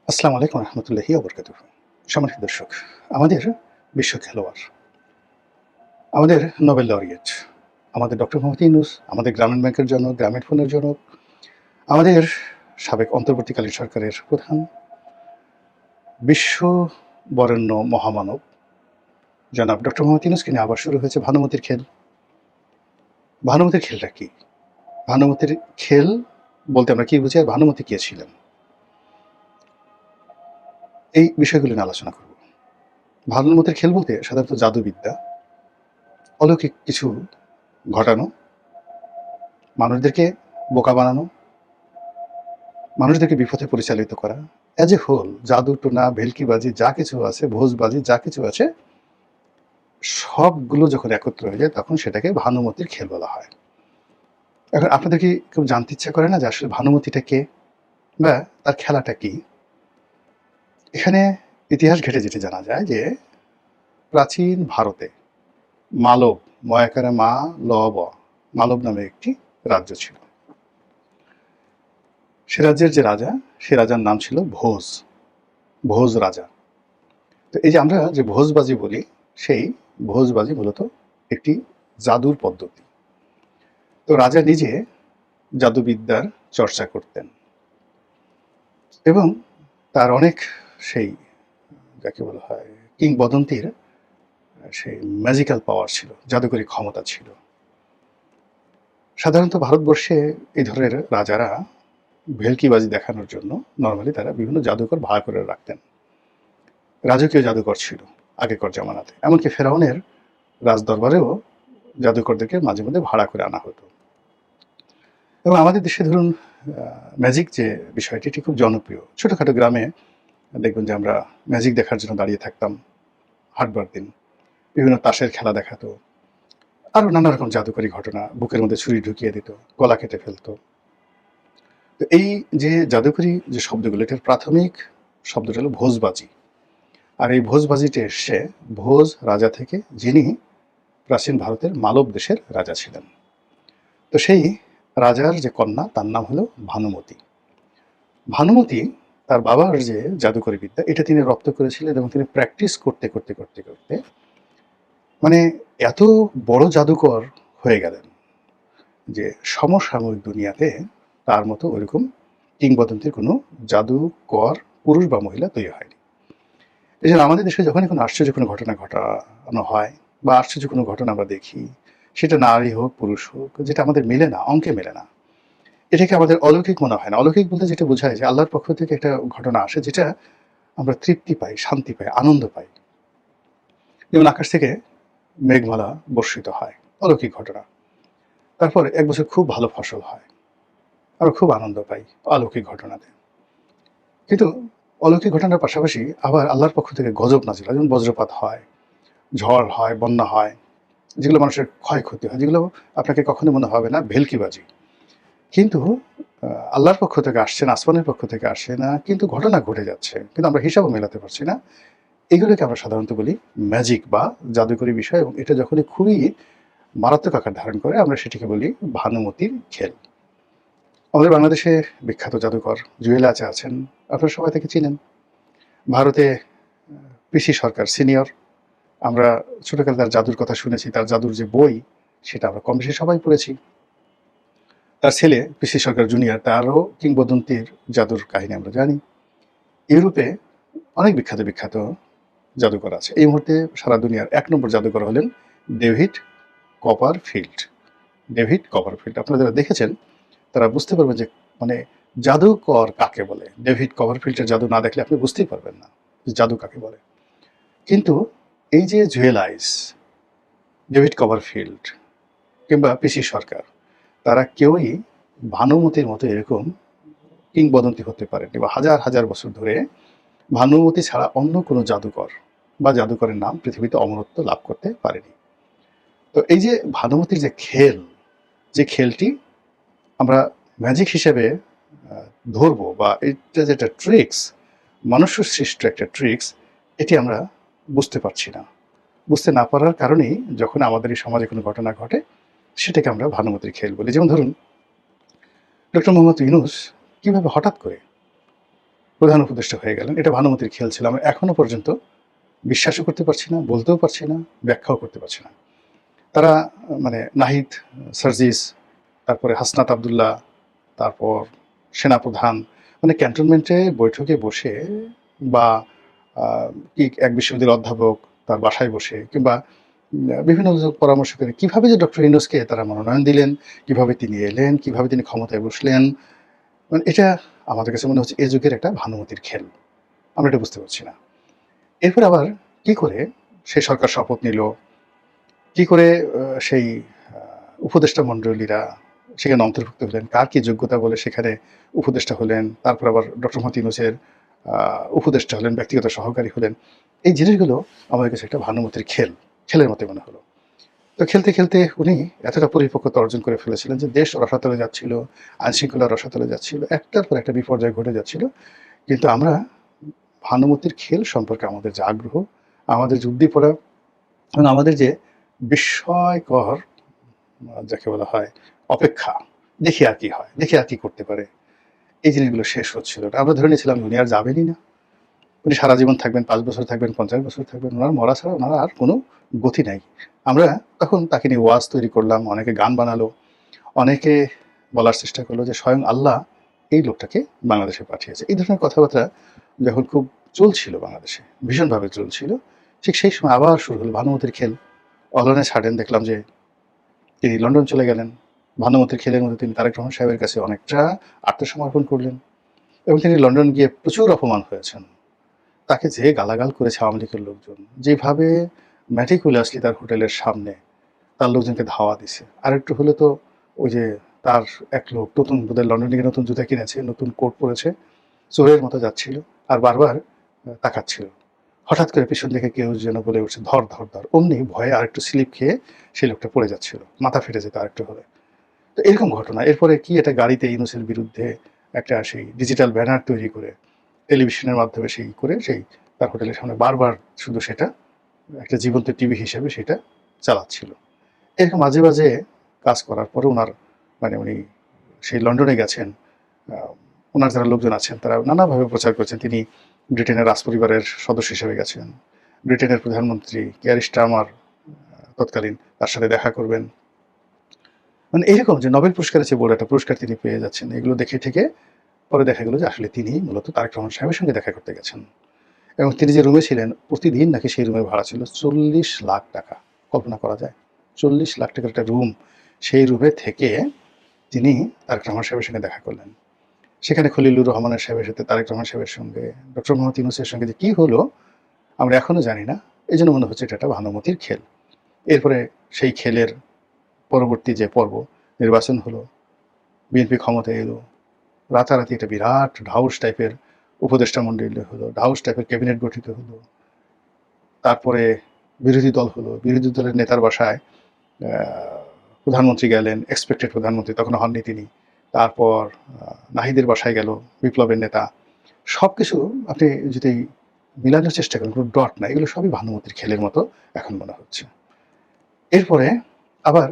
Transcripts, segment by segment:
আসসালামু আলাইকুম রহমতুল্লাহি ওবরকাতুহু। সম্মানিত দর্শক, আমাদের বিশ্ব খেলোয়াড়, আমাদের নোবেল লরিয়েট, আমাদের ডক্টর মোহাম্মদ ইউনূস, আমাদের গ্রামীণ ব্যাংকের জনক, গ্রামীণ ফোনের জনক, আমাদের সাবেক অন্তর্বর্তীকালীন সরকারের প্রধান, বিশ্ব বরেণ্য মহামানব জনাব ডক্টর মোহাম্মদ ইউনূসকে নিয়ে আবার শুরু হয়েছে ভানুমতির খেল। ভানুমতির খেলটা কি? ভানুমতির খেল বলতে আমরা কি বুঝি আর ভানুমতি কে ছিলেন? এই বিষয়গুলো নিয়ে আলোচনা করব। ভানুমতির খেল বলতে সাধারণত জাদুবিদ্যা, অলৌকিক কিছু ঘটানো, মানুষদেরকে বোকা বানানো, মানুষদেরকে বিপথে পরিচালিত করা, অ্যাজ এ হোল জাদু টোনা ভেলকিবাজি যা কিছু আছে, ভোজবাজি যা কিছু আছে, সবগুলো যখন একত্র হয়ে যায় তখন সেটাকে ভানুমতির খেল বলা হয়। এখন আপনাদের কি কেউ জানতে ইচ্ছা করে না যে আসলে ভানুমতিটা কে বা তার খেলাটা কি? এখানে ইতিহাস ঘেটে যেটি জানা যায় যে প্রাচীন ভারতে মালব, ময়াকারে মা লব, মালব নামে একটি রাজ্য ছিল। সে রাজ্যের যে রাজা, সে রাজার নাম ছিল ভোজ, ভোজ রাজা। তো এই যে আমরা যে ভোজবাজি বলি, সেই ভোজবাজি মূলত একটি জাদুর পদ্ধতি। তো রাজা নিজে জাদুবিদ্যার চর্চা করতেন এবং তার অনেক সেই যাকে বলা হয় কিংবদন্তির সেই ম্যাজিক্যাল পাওয়ার ছিল, জাদুকরী ক্ষমতা ছিল। সাধারণত ভারতবর্ষে এই ধরনের রাজারা ভেলকিবাজি দেখানোর জন্য নর্মালি তারা বিভিন্ন জাদুকর ভাড়া করে রাখতেন। রাজকীয় জাদুকর ছিল আগেকার জামানাতে, এমনকি ফেরাউনের রাজদরবারেও জাদুকরদেরকে মাঝে মধ্যে ভাড়া করে আনা হতো। এবং আমাদের দেশে ধরুন ম্যাজিক যে বিষয়টি এটি খুব জনপ্রিয়। ছোটোখাটো গ্রামে দেখবেন যে আমরা ম্যাজিক দেখার জন্য দাঁড়িয়ে থাকতাম হাটবার দিন। বিভিন্ন তাসের খেলা দেখাতো, আরও নানা রকম জাদুকরী ঘটনা, বুকের মধ্যে ছুরি ঢুকিয়ে দিত, গলা কেটে ফেলতো। তো এই যে জাদুকরী যে শব্দগুলো, এটার প্রাথমিক শব্দটা হলো ভোজবাজি। আর এই ভোজবাজিটা এসছে ভোজ রাজা থেকে, যিনি প্রাচীন ভারতের মালব দেশের রাজা ছিলেন। তো সেই রাজার যে কন্যা তার নাম হলো ভানুমতি। ভানুমতি তার বাবার যে জাদুকরী বিদ্যা এটা তিনি রপ্ত করেছিলেন এবং তিনি প্র্যাকটিস করতে করতে করতে করতে মানে এত বড় জাদুকর হয়ে গেলেন যে সমসাময়িক দুনিয়াতে তার মতো ওইরকম কিংবদন্তির কোনো জাদুকর পুরুষ বা মহিলা তৈরি হয়নি। এই জন্য আমাদের দেশে যখনই কোনো আশ্চর্য কোনো ঘটনা ঘটানো হয় বা আশ্চর্য কোনো ঘটনা আমরা দেখি, সেটা নারী হোক পুরুষ হোক, যেটা আমাদের মেলে না, অঙ্কে মেলে না, এটাকে আমাদের অলৌকিক মনে হয় না। অলৌকিক বলতে যেটা বোঝায় যে আল্লাহর পক্ষ থেকে একটা ঘটনা আসে যেটা আমরা তৃপ্তি পাই, শান্তি পাই, আনন্দ পাই। যেমন আকাশ থেকে মেঘমালা বর্ষিত হয়, অলৌকিক ঘটনা। তারপর এক বছর খুব ভালো ফসল হয়, আমরা খুব আনন্দ পাই অলৌকিক ঘটনাতে। কিন্তু অলৌকিক ঘটনার পাশাপাশি আবার আল্লাহর পক্ষ থেকে গজব নাজিল হয়, যেমন বজ্রপাত হয়, ঝড় হয়, বন্যা হয়, যেগুলো মানুষের ক্ষয়ক্ষতি হয়, যেগুলো আপনাকে কখনো মনে হবে না ভেলকিবাজি। কিন্তু আল্লাহর পক্ষ থেকে আসছে না, আসমানের পক্ষ থেকে আসে না, কিন্তু ঘটনা ঘটে যাচ্ছে, কিন্তু আমরা হিসাবও মেলাতে পারছি না। এগুলোকে আমরা সাধারণত বলি ম্যাজিক বা জাদুকরী বিষয়, এবং এটা যখনই খুবই মারাত্মক আকার ধারণ করে আমরা সেটিকে বলি ভানুমতির খেল। আমাদের বাংলাদেশে বিখ্যাত জাদুকর জুয়েল আচা আছেন, আপনারা সবাই তাকে চিনেন। ভারতে পিসি সরকার সিনিয়র, আমরা ছোটকালে তার জাদুর কথা শুনেছি, তার জাদুর যে বই সেটা আমরা কম বেশি সবাই পড়েছি। তার ছেলে পিসি সরকার জুনিয়র, তারও কিংবদন্তির জাদুর কাহিনী আমরা জানি। ইউরোপে অনেক বিখ্যাত বিখ্যাত জাদুকর আছে। এই মুহূর্তে সারা দুনিয়ার ১ নম্বর জাদুকর হলেন ডেভিড কপারফিল্ড। ডেভিড কপারফিল্ড আপনারা যারা দেখেছেন তারা বুঝতে পারবেন যে মানে জাদুকর কাকে বলে। ডেভিড কপারফিল্ডের জাদু না দেখলে আপনি বুঝতেই পারবেন না যে জাদু কাকে বলে। কিন্তু এই যে জুয়েল আইস, ডেভিড কপারফিল্ড কিংবা পিসি সরকার, তারা কেউই ভানুমতির মতো এরকম কিংবদন্তি হতে পারেনি, বা হাজার হাজার বছর ধরে ভানুমতি ছাড়া অন্য কোনো জাদুকর বা জাদুকরের নাম পৃথিবীতে অমরত্ব লাভ করতে পারেনি। তো এই যে ভানুমতির যে খেল, যে খেলটি আমরা ম্যাজিক হিসেবে ধরবো, বা এটা যেটা ট্রিক্স, মানুষ্য সৃষ্ট একটা ট্রিক্স, এটি আমরা বুঝতে পারছি না। বুঝতে না পারার কারণেই যখন আমাদের এই সমাজে কোনো ঘটনা ঘটে সেটাকে আমরা ভানুমতির খেল বলি। যেমন ধরুন ডক্টর মোহাম্মদ ইউনূস কীভাবে হঠাৎ করে প্রধান উপদেষ্টা হয়ে গেলেন। এটা ভানুমতির খেল ছিল। আমরা এখনো পর্যন্ত বিশ্বাসও করতে পারছি না, বলতেও পারছি না, ব্যাখ্যাও করতে পারছি না। তারা মানে নাহিদ, সার্জিস, তারপরে হাসনাত আবদুল্লাহ, তারপর সেনাপ্রধান, মানে ক্যান্টনমেন্টে বৈঠকে বসে বা কি এক বিশ্ববিদ্যালয়ের অধ্যাপক তার বাসায় বসে কিংবা বিভিন্ন পরামর্শ করে কিভাবে যে ডক্টর ইউনূসকে তারা মনোনয়ন দিলেন, কিভাবে তিনি এলেন, কিভাবে তিনি ক্ষমতায় বসলেন, মানে এটা আমাদের কাছে মনে হচ্ছে এ যুগের একটা ভানুমতির খেল। আমরা এটা বুঝতে পারছি না। এরপর আবার কি করে সেই সরকার শপথ নিল, কি করে সেই উপদেষ্টা মণ্ডলীরা সেখানে অন্তর্ভুক্ত হলেন, কার কি যোগ্যতা বলে সেখানে উপদেষ্টা হলেন, তারপর আবার ডক্টর মোহাম্মদ ইউনূসের উপদেষ্টা হলেন, ব্যক্তিগত সহকারী হলেন। এই জিনিসগুলো আমাদের কাছে একটা ভানুমতির খেলের মতো মনে হলো। তো খেলতে খেলতে উনি এতটা পরিপক্কতা অর্জন করে ফেলেছিলেন যে দেশ রসাতলে যাচ্ছিল, আইনশৃঙ্খলা রসাতলে যাচ্ছিল, একটার পর একটা বিপর্যয় ঘটে যাচ্ছিল। কিন্তু আমরা ভানুমতির খেল সম্পর্কে আমাদের যে আগ্রহ, আমাদের যে উদ্দীপনা এবং আমাদের যে বিস্ময়কর যাকে বলা হয় অপেক্ষা, দেখি আর কি হয়, দেখি আর কি করতে পারে, এই জিনিসগুলো শেষ হচ্ছিল না। আমরা ধরে নিয়েছিলাম উনি আর যাবেনই না, উনি সারা জীবন থাকবেন, ৫ বছর থাকবেন, ৫০ বছর থাকবেন, ওনার মরা ছাড়া ওনার আর কোনো গতি নাই। আমরা তখন তাকে নিয়ে ওয়াজ তৈরি করলাম, অনেকে গান বানালো, অনেকে বলার চেষ্টা করলো যে স্বয়ং আল্লাহ এই লোকটাকে বাংলাদেশে পাঠিয়েছে। এই ধরনের কথাবার্তা যখন খুব চলছিল বাংলাদেশে, ভীষণভাবে চলছিল, ঠিক সেই সময় আবার শুরু হলো ভানুমতির খেল। অলনে ছাড়েন, দেখলাম যে তিনি লন্ডন চলে গেলেন। ভানুমতির খেলের মধ্যে তিনি তারেক রহমান সাহেবের কাছে অনেকটা আত্মসমর্পণ করলেন এবং তিনি লন্ডন গিয়ে প্রচুর অপমান হয়েছেন। তাকে যে গালাগাল করেছে আওয়ামী লীগের লোকজন, যেভাবে ম্যাটিকুলাসলি তার হোটেলের সামনে তার লোকজনকে ধাওয়া দিছে। আরেকটু হলে তো ওই যে তার এক লোক নতুন বোধহয় লন্ডন থেকে নতুন জুতা কিনেছে, নতুন কোট পরেছে, চোরের মতো যাচ্ছিল আর বারবার তাকাচ্ছিল। হঠাৎ করে পিছন থেকে কেউ যেন বলে উঠছে ধর ধর ধর, অমনি ভয়ে আরেকটু স্লিপ খেয়ে সেই লোকটা পড়ে যাচ্ছিল, মাথা ফেটে যেত আরেকটু হলে। তো এরকম ঘটনা। এরপরে কি একটা গাড়িতে ইউনূসের বিরুদ্ধে একটা সেই ডিজিটাল ব্যানার তৈরি করে টেলিভিশনের মাধ্যমে সেই করে সেই তার হোটেলের সামনে বারবার শুধু সেটা একটা জীবন্ত টিভি হিসেবে সেটা চালাচ্ছিল। এরকম মাঝে মাঝে কাজ করার পরে ওনার মানে উনি সেই লন্ডনে গেছেন, ওনার যারা লোকজন আছেন তারা নানাভাবে প্রচার করেছেন তিনি ব্রিটেনের রাজপরিবারের সদস্য হিসেবে গেছেন, ব্রিটেনের প্রধানমন্ত্রী কেয়ার স্টারমার তৎকালীন তার সাথে দেখা করবেন, মানে এইরকম যে নোবেল পুরস্কারের চেয়ে বড় একটা পুরস্কার তিনি পেয়ে যাচ্ছেন। এগুলো দেখে থেকে পরে দেখা গেল যে আসলে তিনি মূলত তারেক রহমান সাহেবের সঙ্গে দেখা করতে গেছেন এবং তিনি যে রুমে ছিলেন প্রতিদিন নাকি সেই রুমের ভাড়া ছিল 40 লাখ টাকা। কল্পনা করা যায় 40 লাখ টাকার একটা রুম, সেই রুমে থেকে তিনি তারেক রহমান সাহেবের সঙ্গে দেখা করলেন। সেখানে খলিলুর রহমানের সাহেবের সাথে তারেক রহমান সাহেবের সঙ্গে ডক্টর মোহাম্মদ ইউনূসের সঙ্গে যে কী হলো আমরা এখনও জানি না। এই জন্য মনে হচ্ছে এটা একটা ভানুমতির খেল। এরপরে সেই খেলের পরবর্তী যে পর্ব, নির্বাচন হলো, বিএনপি ক্ষমতায় এলো, রাতারাতি একটা বিরাট ঢাউস টাইপের উপদেষ্টা মণ্ডলী হলো, ঢাউস টাইপের ক্যাবিনেট গঠিত হলো, তারপরে বিরোধী দল হলো, বিরোধী দলের নেতার বাসায় প্রধানমন্ত্রী গেলেন, এক্সপেক্টেড প্রধানমন্ত্রী তখনও হননি তিনি, তারপর নাহিদের বাসায় গেল বিপ্লবের নেতা। সব কিছু আপনি যদি মিলানোর চেষ্টা করেন কোনো ডট না, এগুলো সবই ভানুমতির খেলের মতো এখন মনে হচ্ছে। এরপরে আবার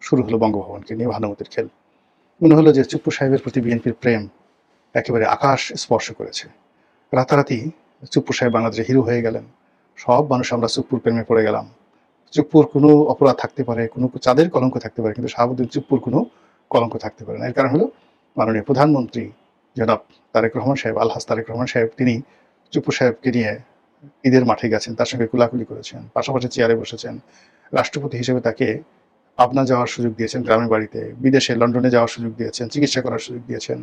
শুরু হলো বঙ্গভবনকে নিয়ে ভানুমতির খেল। মনে হলো যে চুপ্পু সাহেবের প্রতি বিএনপির প্রেম একেবারে আকাশ স্পর্শ করেছে। রাতারাতি চুপ্পু সাহেব বাংলাদেশে হিরো হয়ে গেলেন, সব মানুষ আমরা চুপ্পুর প্রেমে পড়ে গেলাম। চুপ্পুর কোনো অপরাধ থাকতে পারে, কোনো চাঁদের কলঙ্ক থাকতে পারে, কিন্তু শাহাবুদ্দিন চুপ্পুর কোনো কলঙ্ক থাকতে পারে না। এর কারণ হলো মাননীয় প্রধানমন্ত্রী জনাব তারেক রহমান সাহেব, আলহাজ তারেক রহমান সাহেব, তিনি চুপ্পু সাহেবকে নিয়ে ঈদের মাঠে গেছেন, তার সঙ্গে কুলাকুলি করেছেন, পাশাপাশি চেয়ারে বসেছেন। রাষ্ট্রপতি হিসেবে তাকে পাবনা যাওয়ার সুযোগ দিয়েছেন, গ্রামের বাড়িতে, বিদেশে লন্ডনে যাওয়ার সুযোগ দিয়েছেন, চিকিৎসা করার সুযোগ দিয়েছেন।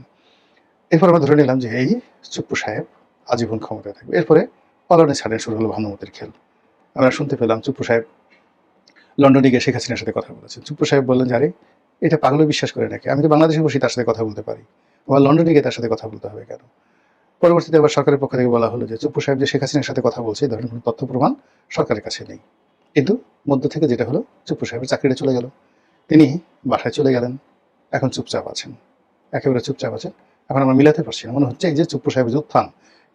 এরপর আমরা ধরে নিলাম যে এই চুপ্পু সাহেব আজীবন ক্ষমতায় থাকবে। এরপরে পালনে ছাড়েন, শুরু হলো ভানুমতির খেল। আমরা শুনতে পেলাম চুপ্পু সাহেব লন্ডনে গিয়ে শেখ হাসিনার সাথে কথা বলেছেন। চুপ্পু সাহেব বললেন যে আরে এটা পাগলে বিশ্বাস করে নাকি, আমি তো বাংলাদেশে বসে তার সাথে কথা বলতে পারি, আবার লন্ডনে গিয়ে তার সাথে কথা বলতে হবে কেন? পরবর্তীতে আবার সরকারের পক্ষ থেকে বলা হলো যে চুপ্পু সাহেব যে শেখ হাসিনার সাথে কথা বলছে এই ধরনের কোনো তথ্য প্রমাণ সরকারের কাছে নেই। কিন্তু মধ্য থেকে যেটা হলো চুপ্পু সাহেবের চাকরিটা চলে গেল, তিনি বাসায় চলে গেলেন, এখন চুপচাপ আছেন, একেবারে চুপচাপ আছেন। এখন আমরা মিলাতে পারছি না, মনে হচ্ছে এই যে চুপ্পু সাহেবের উত্থান,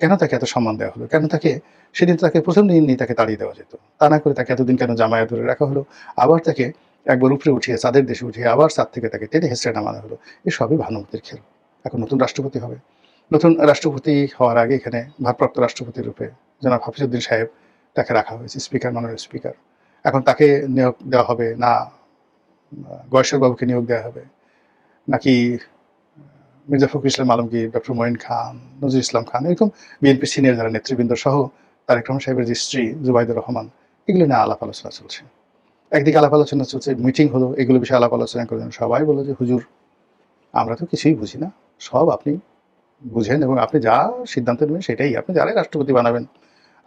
কেন তাকে এত সম্মান দেওয়া হলো, কেন তাকে সেদিন তাকে প্রথম দিনই তাকে তাড়িয়ে দেওয়া যেত, তা না করে তাকে এতদিন কেন জামায়াত ধরে রাখা হলো, আবার তাকে একবার উপরে উঠিয়ে চাঁদের দেশে উঠিয়ে আবার চাঁদ থেকে তাকে টেনে হেসড়ে নামানো হলো। এসবই ভানুমতির খেল। এখন নতুন রাষ্ট্রপতি হবে, নতুন রাষ্ট্রপতি হওয়ার আগে এখানে ভারপ্রাপ্ত রাষ্ট্রপতি রূপে জনাব হাফিজউদ্দিন সাহেব তাকে রাখা হয়েছে, স্পিকার, মাননীয় স্পিকার। এখন তাকে নিয়োগ দেওয়া হবে না গয়েশ্বর বাবুকে নিয়োগ দেওয়া হবে, নাকি মির্জা ফখরুল ইসলাম আলমগীর, ডক্টর মঈন খান, নজরুল ইসলাম খান, এরকম বিএনপির সিনিয়র যারা নেতৃবৃন্দ সহ তারেক রহমান সাহেবের যে স্ত্রী জুবাইদুর রহমান, এগুলো নিয়ে আলাপ আলোচনা চলছে। একদিকে আলাপ আলোচনা চলছে, মিটিং হলো, এগুলো বিষয়ে আলাপ আলোচনা করলেন। সবাই বললো যে হুজুর আমরা তো কিছুই বুঝি না, সব আপনি বুঝেন এবং আপনি যা সিদ্ধান্ত নেবেন সেটাই, আপনি যারাই রাষ্ট্রপতি বানাবেন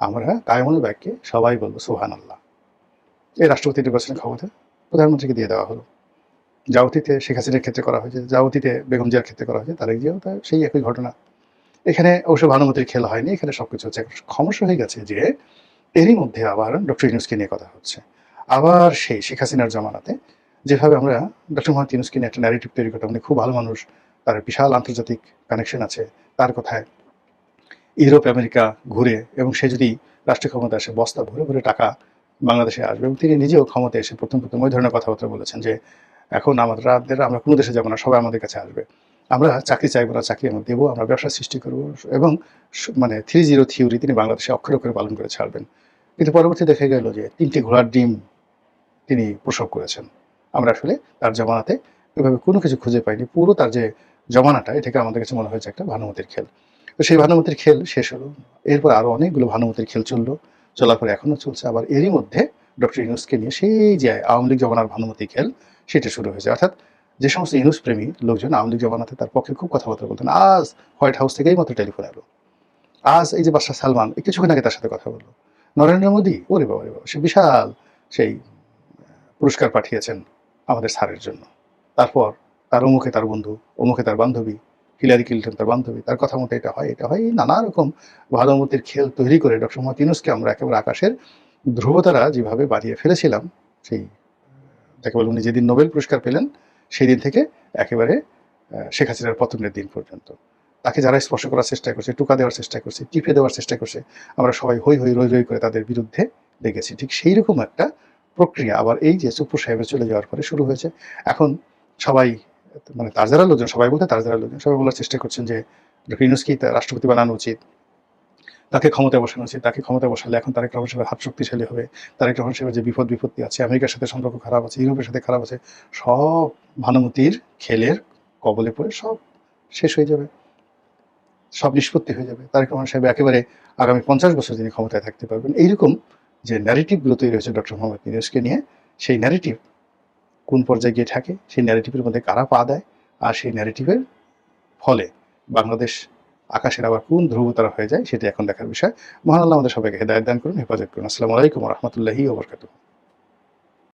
আমরা কায়মুল ব্যাগকে সবাই বলবো সুবহানাল্লাহ। এই রাষ্ট্রপতি নির্বাচনের ক্ষমতা প্রধানমন্ত্রীকে দিয়ে দেওয়া হলো। যা অতীতে শেখ হাসিনার ক্ষেত্রে করা হয়েছে, যা অতীতে বেগম জিয়ার ক্ষেত্রে করা হয়েছে, তারেক জিয়াও তার সেই একই ঘটনা। এখানে অবশ্য ভানুমতির খেলা হয়নি, এখানে সবকিছু হচ্ছে। সমস্যা হয়ে গেছে যে এরই মধ্যে আবার ডক্টর ইউনূসকে নিয়ে কথা হচ্ছে। আবার সেই শেখ হাসিনার জমানাতে যেভাবে আমরা ডক্টর মোহাম্মদ ইউনূসকে নিয়ে একটা ন্যারেটিভ তৈরি করতাম, উনি খুব ভালো মানুষ, তার বিশাল আন্তর্জাতিক কানেকশন আছে, তার কথায় ইউরোপ আমেরিকা ঘুরে এবং সে যদি রাষ্ট্রীয় ক্ষমতা আসে বস্তা ভরে ভরে টাকা বাংলাদেশে আসবে, এবং তিনি নিজেও ক্ষমতায় এসে প্রথম ওই ধরনের কথাবার্তা বলেছেন যে এখন আমাদের আমরা কোনো দেশে যাবো না, সবাই আমাদের কাছে আসবে, আমরা চাকরি চাইবো না, চাকরি আমরা দেবো, আমরা ব্যবসা সৃষ্টি করবো, এবং মানে 3-0 থিওরি তিনি বাংলাদেশে অক্ষরে অক্ষরে পালন করে ছাড়বেন। কিন্তু পরবর্তী দেখা গেল যে 3টে ঘোড়ার ডিম তিনি প্রসব করেছেন। আমরা আসলে তার জমানাতে ওইভাবে কোনো কিছু খুঁজে পাইনি। পুরো তার যে জমানাটা, এটাকে আমাদের কাছে মনে হয়েছে একটা ভানুমতির খেল। তো সেই ভানুমতির খেল শেষ হলো, এরপর আরো অনেকগুলো ভানুমতির খেল চললো, চলার পরে এখনো চলছে। আবার এরই মধ্যে ডক্টর ইউনূসকে নিয়ে সেই যে আওয়ামী লীগ জমানার ভানুমতি খেল সেটা শুরু হয়েছে। অর্থাৎ যে সমস্ত ইউনূস প্রেমী লোকজন আওয়ামী লীগ জমানাতে তার পক্ষে খুব কথাবার্তা বলতেন, আজ হোয়াইট হাউস থেকেই মাত্র টেলিফোন এলো, আজ এই যে বাদশাহ সালমান কিছুক্ষণ আগে তার সাথে কথা বললো, নরেন্দ্র মোদী ওরে বাবা রে বাবা, সে বিশাল সেই পুরস্কার পাঠিয়েছেন আমাদের স্যারের জন্য। তারপর তার অমুকে তার বন্ধু, অমুকে তার বান্ধবী, হিলারি ক্লিন্টন তার বান্ধবী, তার কথা মতো এটা হয়, এটা হয়, এই নানা রকম ভালোমতির খেল তৈরি করে ডক্টর মোহাম্মদ ইউনূসকে আমরা একেবারে আকাশের ধ্রুবতারা যেভাবে বাড়িয়ে ফেলেছিলাম, সেই যাকে বলে উনি যেদিন নোবেল পুরস্কার পেলেন সেই দিন থেকে একেবারে শেখ হাসিনার পতনের দিন পর্যন্ত তাকে যারা স্পর্শ করার চেষ্টা করছে, টুকা দেওয়ার চেষ্টা করছে, টিপে দেওয়ার চেষ্টা করছে, আমরা সবাই হই হই রই রই করে তাদের বিরুদ্ধে লেগেছি। ঠিক সেই রকম একটা প্রক্রিয়া আবার এই যে সুপ্র সাহেবের চলে যাওয়ার পরে শুরু হয়েছে। এখন সবাই মানে তার যারা লোকজন, সবাই বলতে তার যারা লোকজন, সবাই বলার চেষ্টা করছেন যে ডক্টর ইউনূসকেই রাষ্ট্রপতি বানানো উচিত, তাকে ক্ষমতায় বসানো উচিত, তাকে ক্ষমতায় বসালে এখন তারেক রহমান সাহেবের হাত শক্তিশালী হবে, তারেক রহমান সাহেবের যে বিপদ বিপত্তি আছে, আমেরিকার সাথে সম্পর্ক খারাপ আছে, ইউরোপের সাথে খারাপ আছে, সব ভানুমতির খেলের কবলে পড়ে সব শেষ হয়ে যাবে, সব নিষ্পত্তি হয়ে যাবে। তারেক রহমান সাহেব একেবারে আগামী 50 বছর তিনি ক্ষমতায় থাকতে পারবেন। এইরকম যে ন্যারেটিভগুলো তৈরি হয়েছে ডক্টর মোহাম্মদ ইউনূসকে নিয়ে, সেই ন্যারেটিভ কোন পর্যায়ে গিয়ে থাকে, সেই ন্যারেটিভের মধ্যে কারা পা দেয়, আর সেই ন্যারেটিভের ফলে বাংলাদেশ আকাশের আবার কোন ধ্রুবতারা হয়ে যায়, সেটা এখন দেখার বিষয়। মহান আল্লাহ আমাদের সবাইকে হেদায়েত দান করুন, হেফাজত করুন। আসসালামু আলাইকুম ওয়া রাহমাতুল্লাহি ওয়া বারাকাতুহু।